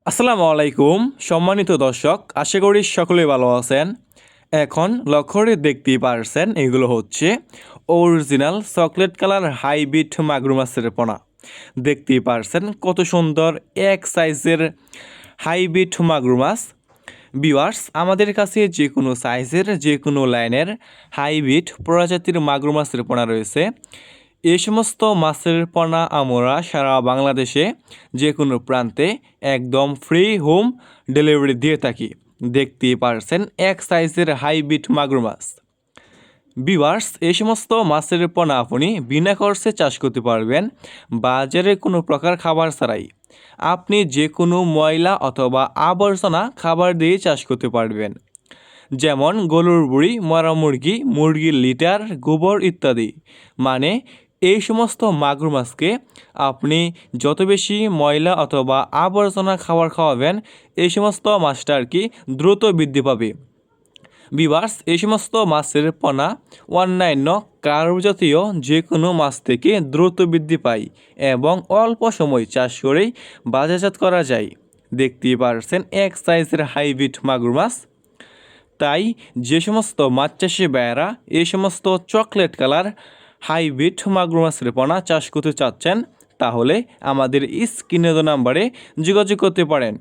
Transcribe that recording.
আসসালামু আলাইকুম সম্মানিত দর্শক, আশা করি সকলেই ভালো আছেন। এখন লক্ষ্য করে দেখতেই পারছেন এগুলো হচ্ছে অরিজিনাল চকলেট কালার হাইব্রিড মাগুর মাছের পোনা। দেখতেই পারছেন কত সুন্দর এক সাইজের হাইব্রিড মাগুর মাছ। ভিউয়ার্স, আমাদের কাছে যে কোনো সাইজের যে কোনো লাইনের হাইব্রিড প্রজাতির মাগুর মাছের পোনা রয়েছে। এই সমস্ত মাছের পোনা আমরা সারা বাংলাদেশে যে কোনো প্রান্তে একদম ফ্রি হোম ডেলিভারি দিয়ে থাকি। দেখতেই পারছেন এক সাইজের হাইব্রিড মাগুর মাছ। ভিউয়ার্স, এই সমস্ত মাছের পোনা আপনি বিনা খরচে চাষ করতে পারবেন, বাজারে কোনো প্রকার খাবার ছাড়াই। আপনি যে কোনো ময়লা অথবা আবর্জনা খাবার দিয়ে চাষ করতে পারবেন, যেমন গরুর বুড়ি, মরা মুরগি, মুরগির লিটার, গোবর ইত্যাদি। মানে এই সমস্ত মাগুর মাছকে আপনি যত বেশি ময়লা অথবা আবর্জনা খাবার খাওয়াবেন, এই সমস্ত মাছটা আর কি দ্রুত বৃদ্ধি পাবে। ভিউয়ার্স, এই সমস্ত মাছের পোনা অন্যান্য কার্প জাতীয় যে কোনো মাছ থেকে দ্রুত বৃদ্ধি পায় এবং অল্প সময় চাষ করেই বাজারজাত করা যায়। দেখতেই পারছেন এক সাইজের হাইব্রিড মাগুর মাছ। তাই যে সমস্ত মাছ চাষি ভাইয়েরা এই সমস্ত চকলেট কালার হাইব্রিড মাগুর মাছের পোনা চাষ করতে চাচ্ছেন, তাহলে আমাদের স্ক্রিনে দেওয়া নাম্বারে যোগাযোগ করতে পারেন।